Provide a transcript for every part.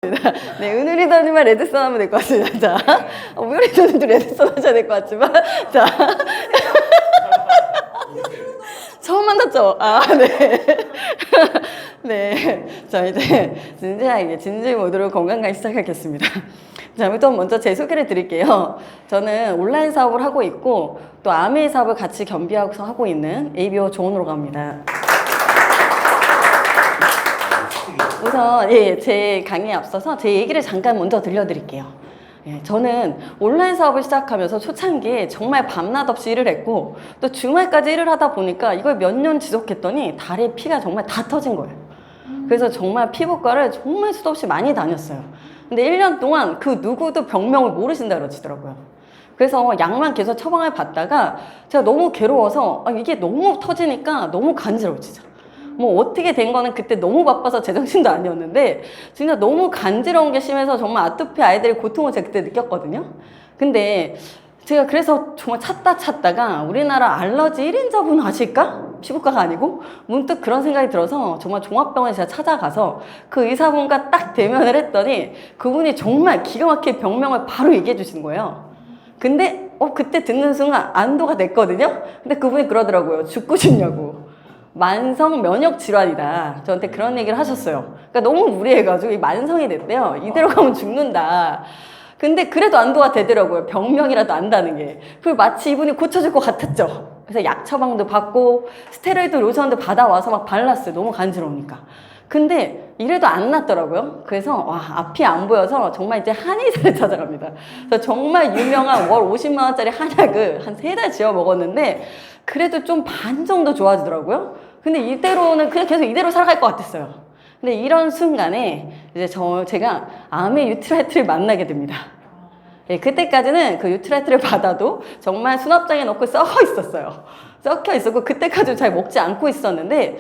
네, 은우 리더님만 레드선 하면 될 것 같습니다. 자, 우리 리더님도 레드선 하셔야 될 것 같지만, 자. 처음 만났죠? 아, 네. 네. 자, 이제 진지하게, 진지 모드로 건강관 시작하겠습니다. 자, 일단 먼저 제 소개를 드릴게요. 저는 온라인 사업을 하고 있고, 또 아메이 사업을 같이 겸비하고서 하고 있는 ABO 조은호라고 합니다. 우선 제 강의에 앞서서 제 얘기를 잠깐 먼저 들려드릴게요. 저는 온라인 사업을 시작하면서 초창기에 정말 밤낮 없이 일을 했고 또 주말까지 일을 하다 보니까 이걸 몇 년 지속했더니 다리에 피가 정말 다 터진 거예요. 그래서 정말 피부과를 정말 수도 없이 많이 다녔어요. 근데 1년 동안 그 누구도 병명을 모르신다 그러시더라고요. 그래서 약만 계속 처방을 받다가 제가 너무 괴로워서 이게 너무 터지니까 너무 간지러워 진짜. 뭐 어떻게 된 거는 그때 너무 바빠서 제정신도 아니었는데 진짜 너무 간지러운 게 심해서 정말 아토피 아이들의 고통을 제가 그때 느꼈거든요. 근데 제가 그래서 정말 찾다가 우리나라 알러지 1인자분 아실까? 피부과가 아니고 문득 그런 생각이 들어서 정말 종합병원에 제가 찾아가서 그 의사분과 딱 대면을 했더니 그분이 정말 기가 막히게 병명을 바로 얘기해 주신 거예요. 근데 그때 듣는 순간 안도가 됐거든요. 근데 그분이 그러더라고요. 죽고 싶냐고. 만성 면역 질환이다. 저한테 그런 얘기를 하셨어요. 그러니까 너무 무리해가지고 만성이 됐대요. 이대로 가면 죽는다. 근데 그래도 안도가 되더라고요. 병명이라도 안다는 게. 그리고 마치 이분이 고쳐줄 것 같았죠. 그래서 약 처방도 받고 스테로이드 로션도 받아와서 막 발랐어요. 너무 간지러우니까. 근데 이래도 안 낫더라고요. 그래서 앞이 안 보여서 정말 이제 한의사를 찾아갑니다. 그래서 정말 유명한 월 50만 원짜리 한약을 한 3달 지어 먹었는데 그래도 좀 반 정도 좋아지더라고요. 근데 이대로는 그냥 계속 이대로 살아갈 것 같았어요. 근데 이런 순간에 이제 제가 암의 유트라이트를 만나게 됩니다. 그때까지는 그 유트라이트를 받아도 정말 수납장에 넣고 썩어 있었어요. 썩혀 있었고 그때까지 잘 먹지 않고 있었는데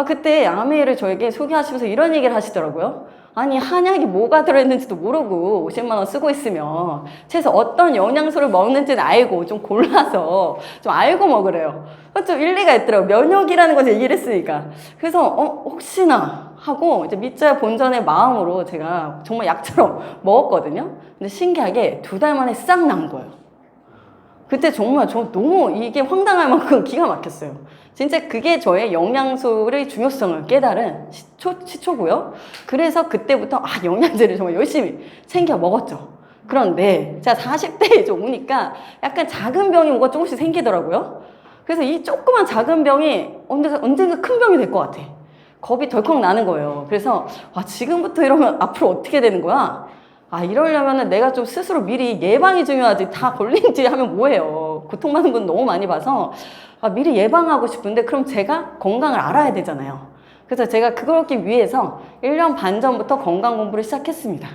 그때 암웨이를 저에게 소개하시면서 이런 얘기를 하시더라고요. 아니 한약이 뭐가 들어있는지도 모르고 50만 원 쓰고 있으면 최소 어떤 영양소를 먹는지는 알고 좀 골라서 좀 알고 먹으래요. 좀 일리가 있더라고요. 면역이라는 것을 얘기를 했으니까. 그래서 혹시나 하고 이제 믿져야 본전의 마음으로 제가 정말 약처럼 먹었거든요. 근데 신기하게 2달 만에 싹 난 거예요. 그때 정말 저 너무 이게 황당할 만큼 기가 막혔어요. 진짜 그게 저의 영양소의 중요성을 깨달은 시초고요. 그래서 그때부터 영양제를 정말 열심히 챙겨 먹었죠. 그런데 제가 40대에 좀 오니까 약간 작은 병이 뭐가 조금씩 생기더라고요. 그래서 이 조그만 작은 병이 언젠가 큰 병이 될 것 같아. 겁이 덜컥 나는 거예요. 그래서 지금부터 이러면 앞으로 어떻게 되는 거야? 이러려면 내가 좀 스스로 미리 예방이 중요하지. 다 걸린 뒤에 하면 뭐해요. 고통받는 분 너무 많이 봐서 미리 예방하고 싶은데 그럼 제가 건강을 알아야 되잖아요. 그래서 제가 그렇기 위해서 1년 반 전부터 건강 공부를 시작했습니다.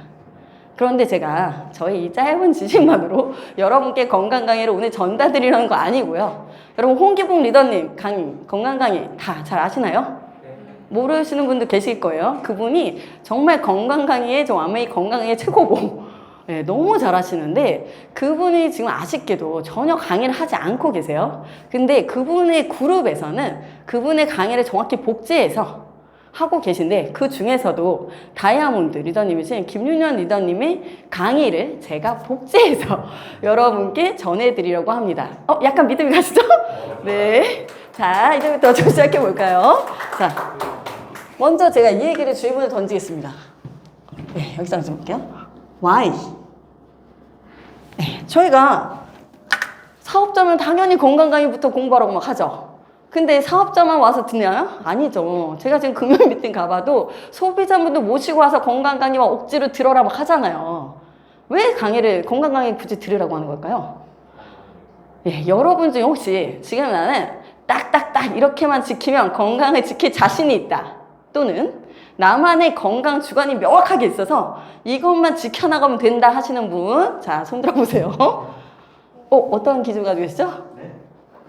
그런데 제가 저희 이 짧은 지식만으로 여러분께 건강 강의를 오늘 전달드리려는 거 아니고요. 여러분 홍기봉 리더님 강의, 건강 강의 다 잘 아시나요? 모르시는 분도 계실 거예요. 그분이 정말 건강 강의의 암웨이 건강 강의의 최고봉. 너무 잘하시는데 그분이 지금 아쉽게도 전혀 강의를 하지 않고 계세요. 근데 그분의 그룹에서는 그분의 강의를 정확히 복제해서 하고 계신데 그 중에서도 다이아몬드 리더님이신 김윤현 리더님의 강의를 제가 복제해서 여러분께 전해드리려고 합니다. 약간 믿음이 가시죠? 네. 자, 이제부터 좀 시작해 볼까요? 자, 먼저 제가 이 얘기를 질문을 던지겠습니다. 네, 여기서 좀 볼게요. Why? 네, 저희가 사업자면 당연히 건강 강의부터 공부하라고 막 하죠. 근데 사업자만 와서 듣나요? 아니죠. 제가 지금 금연 미팅 가봐도 소비자분들 모시고 와서 건강 강의와 억지로 들어라 막 하잖아요. 왜 건강 강의 굳이 들으라고 하는 걸까요? 여러분 중에 혹시 지금 나는 딱딱딱 이렇게만 지키면 건강을 지킬 자신이 있다. 또는 나만의 건강 주관이 명확하게 있어서 이것만 지켜나가면 된다 하시는 분, 자, 손 들어보세요. 어떤 기준 가지고 계시죠? 네.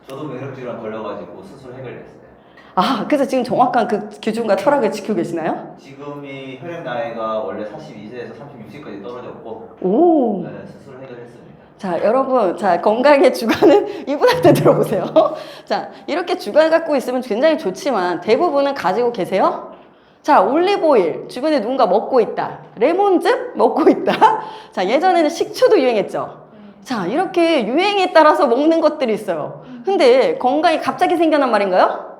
저도 면역질환 걸려가지고 스스로 해결했어요. 그래서 지금 정확한 그 기준과 철학을 지키고 계시나요? 지금이 혈액 나이가 원래 42세에서 36세까지 떨어졌고, 오. 네, 스스로 해결했습니다. 자, 여러분, 자, 건강의 주관은 이분한테 들어보세요. 자, 이렇게 주관 갖고 있으면 굉장히 좋지만 대부분은 가지고 계세요? 자, 올리브오일 주변에 누군가 먹고 있다. 레몬즙 먹고 있다. 자, 예전에는 식초도 유행했죠. 자, 이렇게 유행에 따라서 먹는 것들이 있어요. 근데 건강이 갑자기 생겨난 말인가요?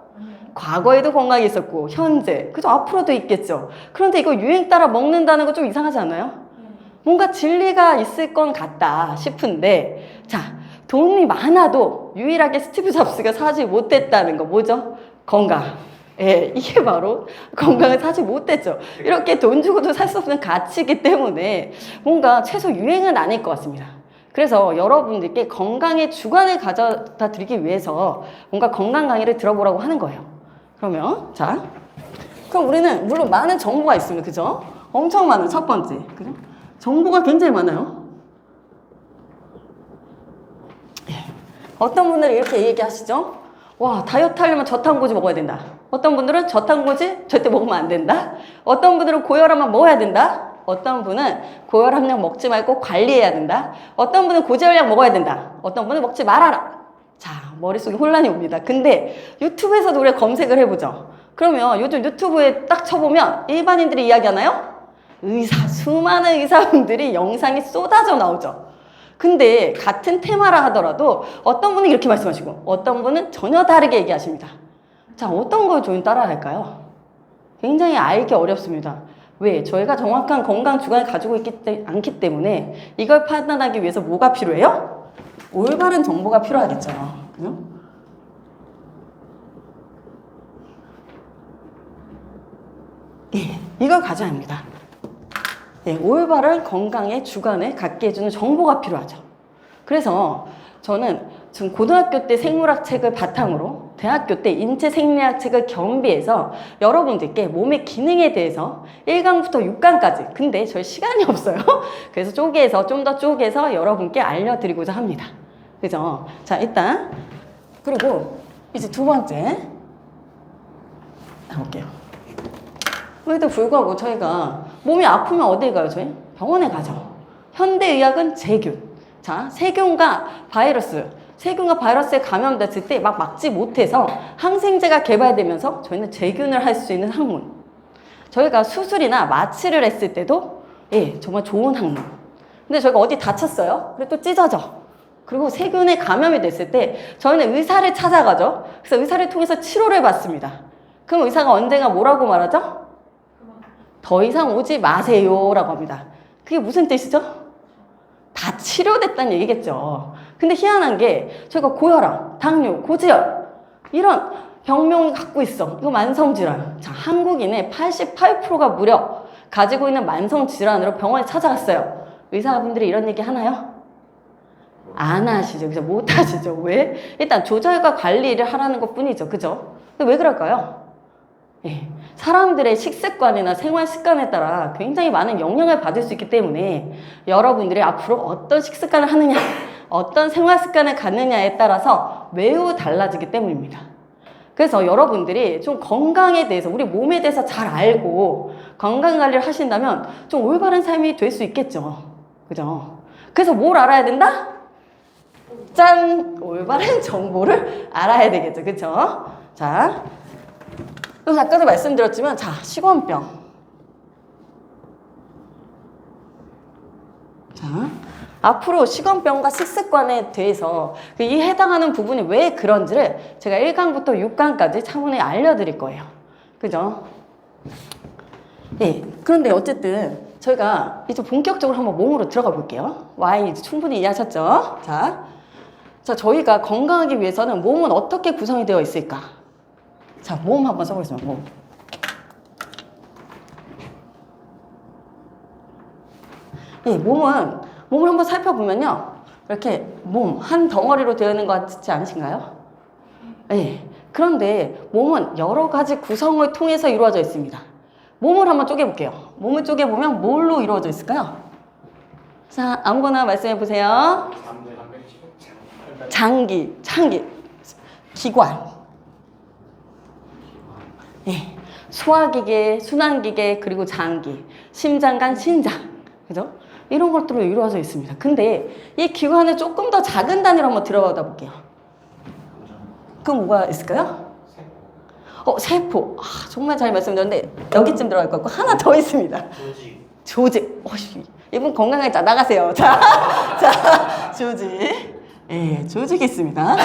과거에도 건강이 있었고 현재 그죠? 앞으로도 있겠죠. 그런데 이거 유행 따라 먹는다는 거 좀 이상하지 않아요? 뭔가 진리가 있을 건 같다 싶은데, 자, 돈이 많아도 유일하게 스티브 잡스가 사지 못했다는 거 뭐죠? 건강. 예, 이게 바로 건강을 사지 못했죠. 이렇게 돈 주고도 살 수 없는 가치이기 때문에 뭔가 최소 유행은 아닐 것 같습니다. 그래서 여러분들께 건강의 주관을 가져다 드리기 위해서 뭔가 건강 강의를 들어보라고 하는 거예요. 그러면 자, 그럼 우리는 물론 많은 정보가 있습니다. 그죠? 엄청 많은 첫 번째. 그죠? 정보가 굉장히 많아요. 예. 어떤 분들은 이렇게 얘기하시죠? 와, 다이어트 하려면 저탄고지 먹어야 된다. 어떤 분들은 저탄고지 절대 먹으면 안 된다. 어떤 분들은 고혈압만 먹어야 된다. 어떤 분은 고혈압약 먹지 말고 관리해야 된다. 어떤 분은 고지혈약 먹어야 된다. 어떤 분은 먹지 말아라. 자, 머릿속에 혼란이 옵니다. 근데 유튜브에서도 우리가 검색을 해보죠. 그러면 요즘 유튜브에 딱 쳐보면 일반인들이 이야기하나요? 의사, 수많은 의사분들이 영상이 쏟아져 나오죠. 근데 같은 테마라 하더라도 어떤 분은 이렇게 말씀하시고 어떤 분은 전혀 다르게 얘기하십니다. 자, 어떤 걸 저희는 따라야 할까요? 굉장히 알기 어렵습니다. 왜? 저희가 정확한 건강 주관을 가지고 않기 때문에 이걸 판단하기 위해서 뭐가 필요해요? 올바른 정보가 필요하겠죠. 그죠? 예, 이걸 가져야 합니다. 예, 올바른 건강의 주관을 갖게 해주는 정보가 필요하죠. 그래서 저는 지금 고등학교 때 생물학 책을 바탕으로 대학교 때 인체 생리학 책을 겸비해서 여러분들께 몸의 기능에 대해서 1강부터 6강까지, 근데 저희 시간이 없어요. 그래서 쪼개서 좀 더 쪼개서 여러분께 알려드리고자 합니다. 그죠? 자, 일단 그리고 이제 두 번째 가볼게요. 그래도 불구하고 저희가 몸이 아프면 어디에 가요? 저희? 병원에 가죠. 현대의학은 세균. 자, 세균과 바이러스에 감염됐을 때 막 막지 못해서 항생제가 개발되면서 저희는 제균을 할 수 있는 학문. 저희가 수술이나 마취를 했을 때도 예, 정말 좋은 학문. 근데 저희가 어디 다쳤어요? 그리고 또 찢어져. 그리고 세균에 감염이 됐을 때 저희는 의사를 찾아가죠. 그래서 의사를 통해서 치료를 받습니다. 그럼 의사가 언젠가 뭐라고 말하죠? 더 이상 오지 마세요 라고 합니다. 그게 무슨 뜻이죠? 다 치료됐다는 얘기겠죠. 근데 희한한 게 저희가 고혈압, 당뇨, 고지혈 이런 병명을 갖고 있어. 이거 만성질환. 자, 한국인의 88%가 무려 가지고 있는 만성질환으로 병원에 찾아갔어요. 의사분들이 이런 얘기 하나요? 안 하시죠. 그죠? 못 하시죠. 왜? 일단 조절과 관리를 하라는 것 뿐이죠. 그죠? 근데 왜 그럴까요? 예. 사람들의 식습관이나 생활 습관에 따라 굉장히 많은 영향을 받을 수 있기 때문에 여러분들이 앞으로 어떤 식습관을 하느냐, 어떤 생활 습관을 갖느냐에 따라서 매우 달라지기 때문입니다. 그래서 여러분들이 좀 건강에 대해서, 우리 몸에 대해서 잘 알고 건강 관리를 하신다면 좀 올바른 삶이 될 수 있겠죠. 그죠? 그래서 뭘 알아야 된다? 짠! 올바른 정보를 알아야 되겠죠. 그쵸? 자, 그래서 아까도 말씀드렸지만, 자, 식원병. 자, 앞으로 식원병과 식습관에 대해서 이 해당하는 부분이 왜 그런지를 제가 1강부터 6강까지 차분히 알려드릴 거예요. 그죠? 예. 그런데 어쨌든 저희가 이제 본격적으로 한번 몸으로 들어가 볼게요. Y 이제 충분히 이해하셨죠? 자, 저희가 건강하기 위해서는 몸은 어떻게 구성이 되어 있을까? 자, 몸 한번 써보겠습니다. 몸. 예, 몸을 한번 살펴보면요. 이렇게 몸, 한 덩어리로 되어 있는 것 같지 않으신가요? 예. 그런데 몸은 여러 가지 구성을 통해서 이루어져 있습니다. 몸을 한번 쪼개볼게요. 몸을 쪼개보면 뭘로 이루어져 있을까요? 자, 아무거나 말씀해 보세요. 장기, 기관. 예, 소화기계, 순환기계, 그리고 장기, 심장관, 신장, 그죠? 이런 것들로 이루어져 있습니다. 근데 이 기관을 조금 더 작은 단위로 한번 들어가다 볼게요. 그럼 뭐가 있을까요? 세포. 정말 잘 말씀드렸는데 여기쯤 들어갈 것 같고 하나 더 있습니다. 조직. 이분 건강하게 나가세요. 자, 조직. 예, 조직이 있습니다.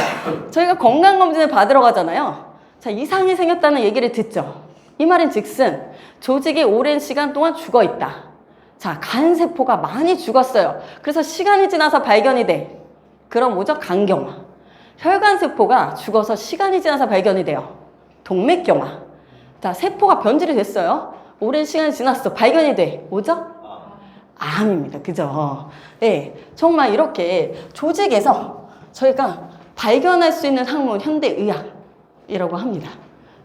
저희가 건강검진을 받으러 가잖아요. 자, 이상이 생겼다는 얘기를 듣죠. 이 말은 즉슨 조직이 오랜 시간 동안 죽어 있다. 자, 간세포가 많이 죽었어요. 그래서 시간이 지나서 발견이 돼. 그럼 뭐죠? 간경화. 혈관세포가 죽어서 시간이 지나서 발견이 돼요. 동맥경화. 자, 세포가 변질이 됐어요. 오랜 시간이 지났어. 발견이 돼. 뭐죠? 암입니다. 그죠? 네, 정말 이렇게 조직에서 저희가 발견할 수 있는 학문 현대의학이라고 합니다.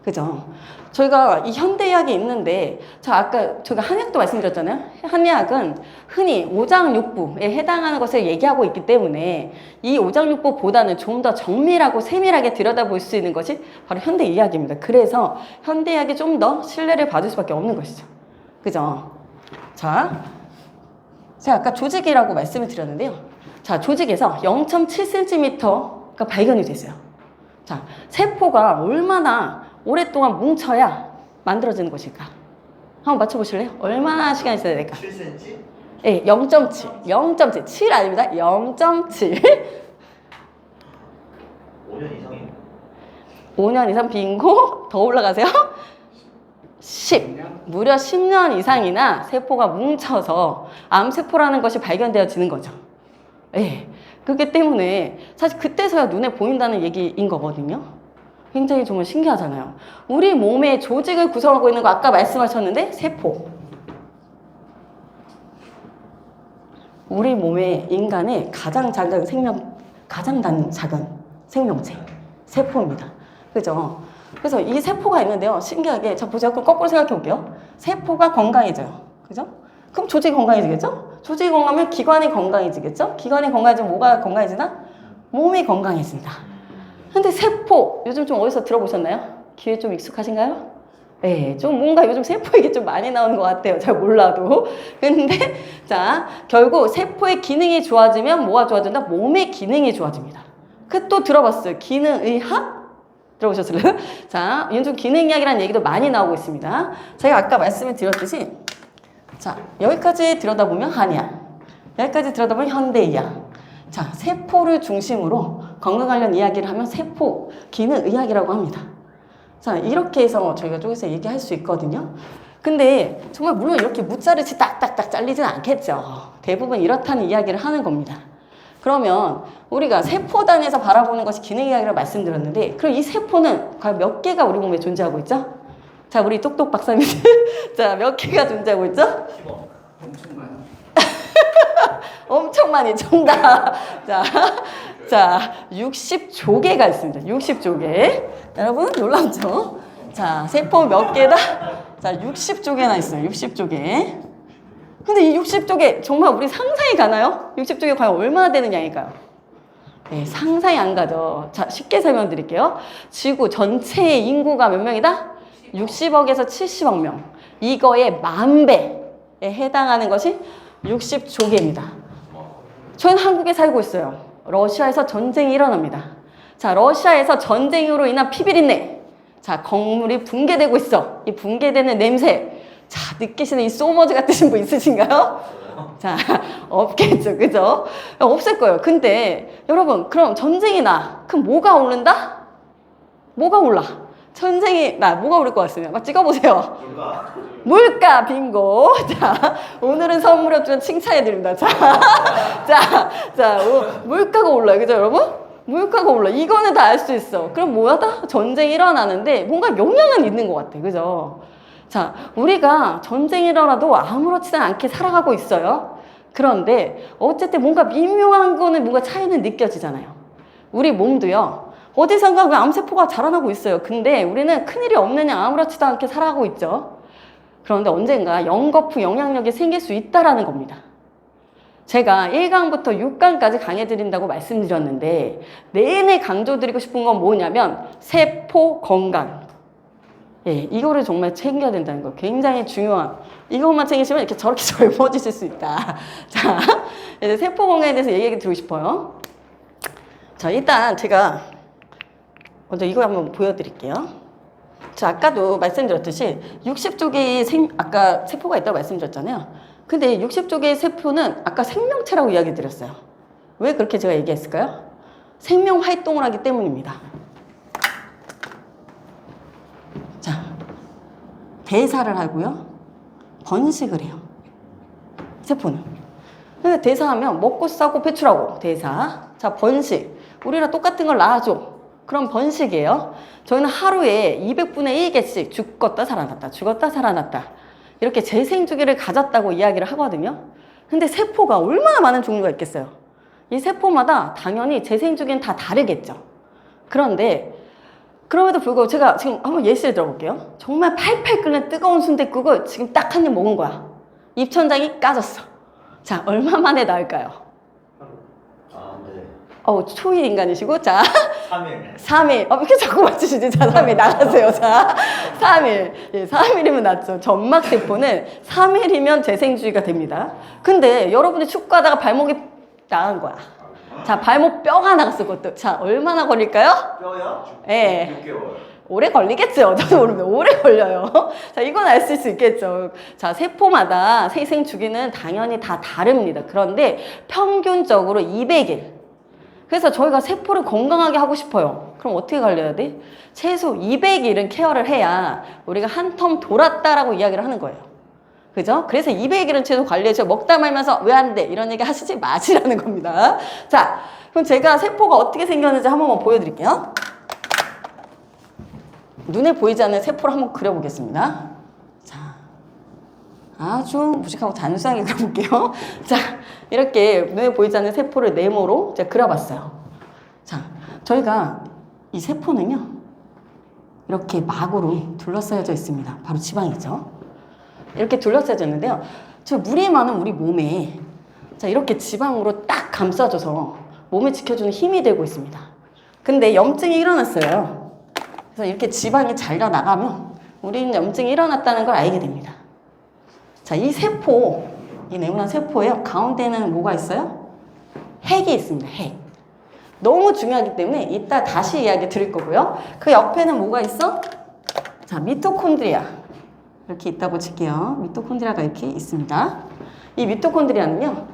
그죠? 저희가 이 현대의학이 있는데, 아까 저희가 한의학도 말씀드렸잖아요. 한의학은 흔히 오장육부에 해당하는 것을 얘기하고 있기 때문에 이 오장육부보다는 좀 더 정밀하고 세밀하게 들여다볼 수 있는 것이 바로 현대의학입니다. 그래서 현대의학이 좀 더 신뢰를 받을 수밖에 없는 것이죠. 그죠? 자, 제가 아까 조직이라고 말씀을 드렸는데요. 자, 조직에서 0.7cm가 발견이 됐어요. 자, 세포가 얼마나 오랫동안 뭉쳐야 만들어지는 것일까? 한번 맞춰보실래요? 얼마나 시간이 있어야 될까? 7cm? 네, 0.7. 0.7. 7 아닙니다. 0.7. 5년 이상이네. 5년 이상 빙고. 더 올라가세요. 10. 무려 10년 이상이나 세포가 뭉쳐서 암세포라는 것이 발견되어지는 거죠. 네. 그렇기 때문에 사실 그때서야 눈에 보인다는 얘기인 거거든요. 굉장히 정말 신기하잖아요. 우리 몸의 조직을 구성하고 있는 거 아까 말씀하셨는데 세포. 우리 몸의 인간의 가장 작은 생명체 세포입니다. 그죠? 그래서 이 세포가 있는데요. 신기하게 자 보세요. 그럼 거꾸로 생각해 볼게요. 세포가 건강해져요. 그죠? 그럼 조직이 건강해지겠죠? 조직이 건강하면 기관이 건강해지겠죠? 기관이 건강해지면 뭐가 건강해지나? 몸이 건강해진다. 근데 세포 요즘 좀 어디서 들어보셨나요? 귀에 좀 익숙하신가요? 네, 좀 뭔가 요즘 세포 얘기 좀 많이 나오는 것 같아요. 잘 몰라도. 근데 자, 결국 세포의 기능이 좋아지면 뭐가 좋아진다? 몸의 기능이 좋아집니다. 그 또 들어봤어요. 기능의학? 들어보셨을래요? 자, 요즘 기능의학이라는 얘기도 많이 나오고 있습니다. 제가 아까 말씀을 드렸듯이 자, 여기까지 들여다보면 한의학, 여기까지 들여다보면 현대의학. 자, 세포를 중심으로 건강 관련 이야기를 하면 세포 기능의학이라고 합니다. 자, 이렇게 해서 저희가 쪼개서 얘기할 수 있거든요. 근데 정말 물론 이렇게 무자르치 딱딱딱 잘리지는 않겠죠. 대부분 이렇다는 이야기를 하는 겁니다. 그러면 우리가 세포 단위에서 바라보는 것이 기능의학이라고 말씀드렸는데 그럼 이 세포는 과연 몇 개가 우리 몸에 존재하고 있죠? 자, 우리 똑똑 박사님. 자, 몇 개가 존재하고 있죠? 10억. 엄청 많아. 엄청 많이 정답. 자, 60조개가 있습니다. 60조개. 여러분 놀랍죠? 자, 세포 몇 개다? 자, 60조개나 있어요. 60조개. 근데 이 60조개 정말 우리 상상이 가나요? 60조개 과연 얼마나 되는 양일까요? 네, 상상이 안 가죠. 자, 쉽게 설명드릴게요. 지구 전체의 인구가 몇 명이다? 60억에서 70억 명. 이거의 10,000배에 해당하는 것이 60조개입니다. 저는 한국에 살고 있어요. 러시아에서 전쟁이 일어납니다. 자, 러시아에서 전쟁으로 인한 피비린내. 자, 건물이 붕괴되고 있어. 이 붕괴되는 냄새. 자, 느끼시는 이 소머즈 같으신 분 있으신가요? 자, 없겠죠. 그죠? 없을 거예요. 근데 여러분, 그럼 전쟁이 나. 그럼 뭐가 오른다? 뭐가 올라? 전쟁이 나. 뭐가 오를 것 같습니다. 막 찍어보세요. 물가 빙고. 자, 오늘은 선물 없지만 칭찬해드립니다. 자, 물가가 올라요. 그죠, 여러분? 물가가 올라. 이거는 다 알 수 있어. 그럼 뭐야다? 전쟁이 일어나는데 뭔가 영향은 있는 것 같아. 그죠? 자, 우리가 전쟁이 일어나도 아무렇지도 않게 살아가고 있어요. 그런데 어쨌든 뭔가 미묘한 거는 뭔가 차이는 느껴지잖아요. 우리 몸도요. 어디선가 그 암세포가 자라나고 있어요. 근데 우리는 큰일이 없느냐 아무렇지도 않게 살아가고 있죠. 그런데 언젠가 연거푸 영향력이 생길 수 있다라는 겁니다. 제가 1강부터 6강까지 강해드린다고 말씀드렸는데 내내 강조드리고 싶은 건 뭐냐면 세포 건강. 예, 이거를 정말 챙겨야 된다는 거. 굉장히 중요한. 이것만 챙기시면 이렇게 저렇게 젊어지실 수 있다. 자, 이제 세포 건강에 대해서 얘기 드리고 싶어요. 자, 일단 제가 먼저 이거 한번 보여드릴게요. 자, 아까도 말씀드렸듯이 60조 개의 아까 세포가 있다고 말씀드렸잖아요. 근데 60조 개의 세포는 아까 생명체라고 이야기 드렸어요. 왜 그렇게 제가 얘기했을까요? 생명 활동을 하기 때문입니다. 자, 대사를 하고요. 번식을 해요. 세포는. 근데 대사하면 먹고 싸고 배출하고 대사. 자, 번식. 우리랑 똑같은 걸 낳아줘. 그럼 번식이에요. 저희는 하루에 200분의 1개씩 죽었다 살아났다, 죽었다 살아났다. 이렇게 재생 주기를 가졌다고 이야기를 하거든요. 근데 세포가 얼마나 많은 종류가 있겠어요. 이 세포마다 당연히 재생 주기는 다 다르겠죠. 그런데 그럼에도 불구하고 제가 지금 한번 예시를 들어볼게요. 정말 팔팔 끓는 뜨거운 순댓국을 지금 딱 한 입 먹은 거야. 입천장이 까졌어. 자, 얼마 만에 나을까요? 아, 네. 초일 인간이시고, 자, 3일. 3일. 왜 이렇게 자꾸 맞추시지? 자, 3일 나가세요. 자, 3일. 예, 3일이면 낫죠. 점막세포는 3일이면 재생주기가 됩니다. 근데 여러분이 축구하다가 발목이 나간 거야. 자, 발목 뼈가 나갔을 것도. 자, 얼마나 걸릴까요? 뼈요? 예. 6개월. 오래 걸리겠죠. 저도 모르면 오래 걸려요. 자, 이건 알 수 있겠죠. 자, 세포마다 생생 주기는 당연히 다 다릅니다. 그런데 평균적으로 200일. 그래서 저희가 세포를 건강하게 하고 싶어요. 그럼 어떻게 관리해야 돼? 최소 200일은 케어를 해야 우리가 한 텀 돌았다라고 이야기를 하는 거예요. 그죠? 그래서 200일은 최소 관리해줘. 먹다 말면서 왜 안 돼? 이런 얘기 하시지 마시라는 겁니다. 자, 그럼 제가 세포가 어떻게 생겼는지 한 번만 보여드릴게요. 눈에 보이지 않는 세포를 한번 그려보겠습니다. 자, 아주 무식하고 단순하게 그려볼게요. 자, 이렇게 눈에 보이지 않는 세포를 네모로 제가 그려봤어요. 자, 저희가 이 세포는요, 이렇게 막으로 둘러싸여져 있습니다. 바로 지방이죠. 이렇게 둘러싸여져 있는데요. 저 물이 많은 우리 몸에 자, 이렇게 지방으로 딱 감싸줘서 몸을 지켜주는 힘이 되고 있습니다. 근데 염증이 일어났어요. 그래서 이렇게 지방이 잘려 나가면 우리는 염증이 일어났다는 걸 알게 됩니다. 자, 이 세포, 이 네모난 세포에 가운데는 뭐가 있어요? 핵이 있습니다. 핵. 너무 중요하기 때문에 이따 다시 이야기 드릴 거고요. 그 옆에는 뭐가 있어? 자, 미토콘드리아. 이렇게 있다고 칠게요. 미토콘드리아가 이렇게 있습니다. 이 미토콘드리아는요,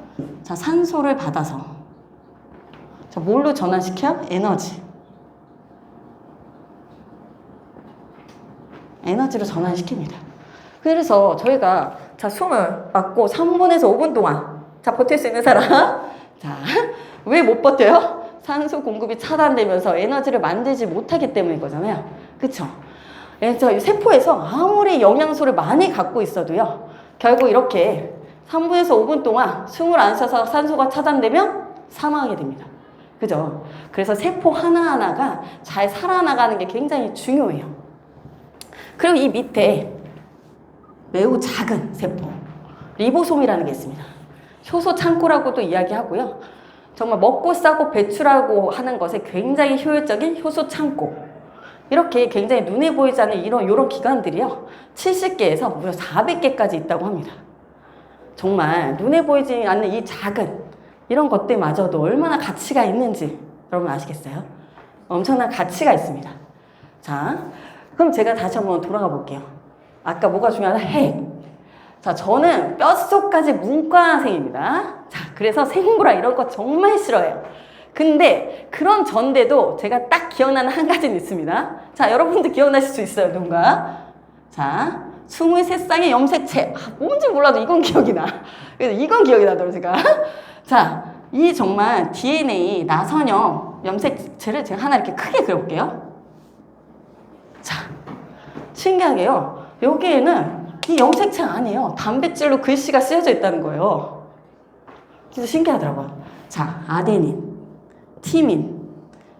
자, 산소를 받아서 자, 뭘로 전환시켜? 에너지로 전환시킵니다. 그래서 저희가 자, 숨을 막고 3분에서 5분 동안 자, 버틸 수 있는 사람. 자, 왜 못 버텨요? 산소 공급이 차단되면서 에너지를 만들지 못하기 때문인 거잖아요. 그쵸? 그래서 이 세포에서 아무리 영양소를 많이 갖고 있어도요, 결국 이렇게 3분에서 5분 동안 숨을 안 쉬어서 산소가 차단되면 사망하게 됩니다. 그죠? 그래서 세포 하나하나가 잘 살아나가는 게 굉장히 중요해요. 그리고 이 밑에 매우 작은 세포, 리보솜이라는 게 있습니다. 효소 창고라고도 이야기하고요. 정말 먹고 싸고 배출하고 하는 것에 굉장히 효율적인 효소 창고. 이렇게 굉장히 눈에 보이지 않는 이런 기관들이요, 70개에서 무려 400개까지 있다고 합니다. 정말 눈에 보이지 않는 이 작은 이런 것들마저도 얼마나 가치가 있는지 여러분 아시겠어요? 엄청난 가치가 있습니다. 자, 그럼 제가 다시 한번 돌아가 볼게요. 아까 뭐가 중요하다? 핵. 자, 저는 뼛속까지 문과생입니다. 자, 그래서 생물학 이런 거 정말 싫어해요. 근데 그런 전데도 제가 딱 기억나는 한 가지는 있습니다. 자, 여러분들 기억나실 수 있어요, 누군가? 자, 23쌍의 염색체. 뭔지 몰라도 이건 기억이 나. 그래서 이건 기억이 나더라고요, 제가. 자, 이 정말 DNA 나선형 염색체를 제가 하나 이렇게 크게 그려볼게요. 자, 신기하게요, 여기에는 이 염색체 안에요, 단백질로 글씨가 쓰여져 있다는 거예요. 그래서 신기하더라고요. 자, 아데닌, 티민,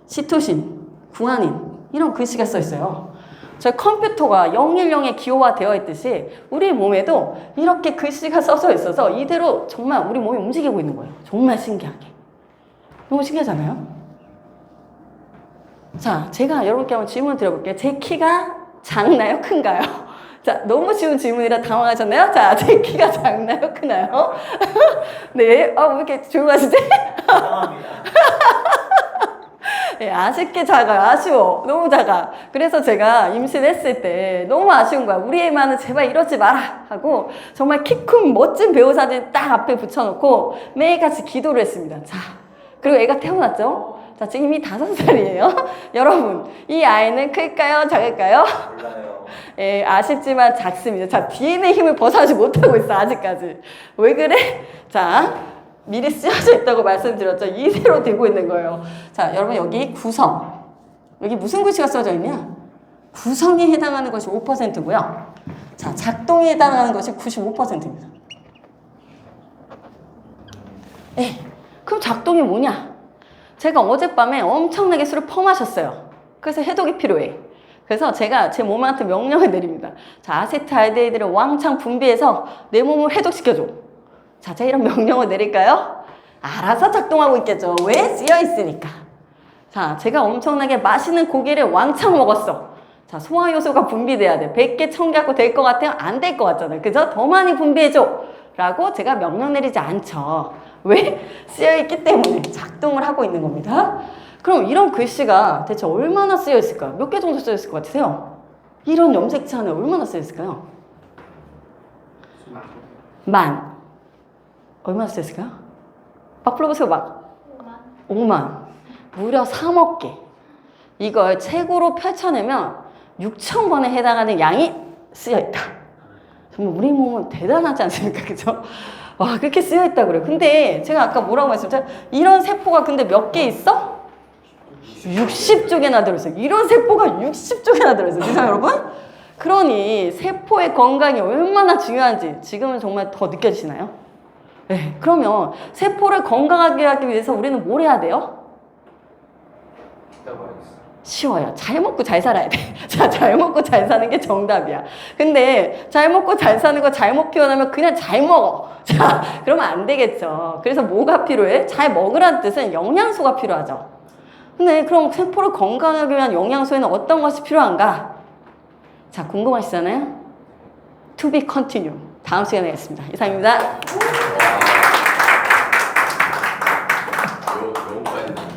시토신, 구아닌 이런 글씨가 써 있어요. 저희 컴퓨터가 010에 기호화되어 있듯이 우리 몸에도 이렇게 글씨가 써져 있어서 이대로 정말 우리 몸이 움직이고 있는 거예요. 정말 신기하게. 너무 신기하잖아요? 자, 제가 여러분께 한번 질문 드려볼게요. 제 키가 작나요? 큰가요? 자, 너무 쉬운 질문이라 당황하셨나요? 자, 제 키가 작나요? 크나요? 네, 왜 이렇게 조용하시지? 감사합니다. 예, 아쉽게 작아요. 아쉬워. 너무 작아. 그래서 제가 임신했을 때 너무 아쉬운 거야. 우리 애만은 제발 이러지 마라 하고 정말 키 큰 멋진 배우 사진 딱 앞에 붙여놓고 매일같이 기도를 했습니다. 자, 그리고 애가 태어났죠? 자, 지금 이미 5살이에요. 여러분, 이 아이는 클까요? 작을까요? 몰라요. 예, 아쉽지만 작습니다. 자, DNA 힘을 벗어나지 못하고 있어, 아직까지. 왜 그래? 자, 미리 쓰여져 있다고 말씀드렸죠. 이대로 되고 있는 거예요. 자, 여러분, 여기 구성. 여기 무슨 글씨가 써져 있냐? 구성에 해당하는 것이 5%고요. 자, 작동에 해당하는 것이 95%입니다. 예, 그럼 작동이 뭐냐? 제가 어젯밤에 엄청나게 술을 퍼마셨어요. 그래서 해독이 필요해. 그래서 제가 제 몸한테 명령을 내립니다. 자, 아세트알데히드를 왕창 분비해서 내 몸을 해독시켜줘. 자, 제가 이런 명령을 내릴까요? 알아서 작동하고 있겠죠. 왜? 쓰여 있으니까. 자, 제가 엄청나게 맛있는 고기를 왕창 먹었어. 자, 소화 요소가 분비돼야 돼. 100개, 1000개 갖고 될 것 같아요? 안 될 것 같잖아요. 그죠? 더 많이 분비해줘. 라고 제가 명령 내리지 않죠. 왜? 쓰여있기 때문에 작동을 하고 있는 겁니다. 그럼 이런 글씨가 대체 얼마나 쓰여 있을까요? 몇 개 정도 쓰여 있을 것 같으세요? 이런 염색체 안에 얼마나 쓰여 있을까요? 만. 얼마나 쓰여 있을까요? 막 불러보세요, 막. 5만. 무려 3억 개. 이걸 책으로 펼쳐내면 6,000권에 해당하는 양이 쓰여 있다. 정말 우리 몸은 대단하지 않습니까? 그죠? 와, 그렇게 쓰여 있다 그래요. 근데 제가 아까 뭐라고 말씀드렸죠? 이런 세포가 근데 몇 개 있어? 60쪽이나 들어있어요. 이런 세포가 60쪽이나 들어있어요. 그죠, 여러분? 그러니 세포의 건강이 얼마나 중요한지 지금은 정말 더 느껴지시나요? 네, 그러면 세포를 건강하게 하기 위해서 우리는 뭘 해야 돼요? 쉬워요. 잘 먹고 잘 살아야 돼. 자, 잘 먹고 잘 사는 게 정답이야. 근데 잘 먹고 잘 사는 거 잘못 표현하면 그냥 잘 먹어. 자, 그러면 안 되겠죠. 그래서 뭐가 필요해? 잘 먹으라는 뜻은 영양소가 필요하죠. 근데 그럼 세포를 건강하게 위한 영양소에는 어떤 것이 필요한가? 자, 궁금하시잖아요? To be continue. 다음 시간에 하겠습니다. 이상입니다.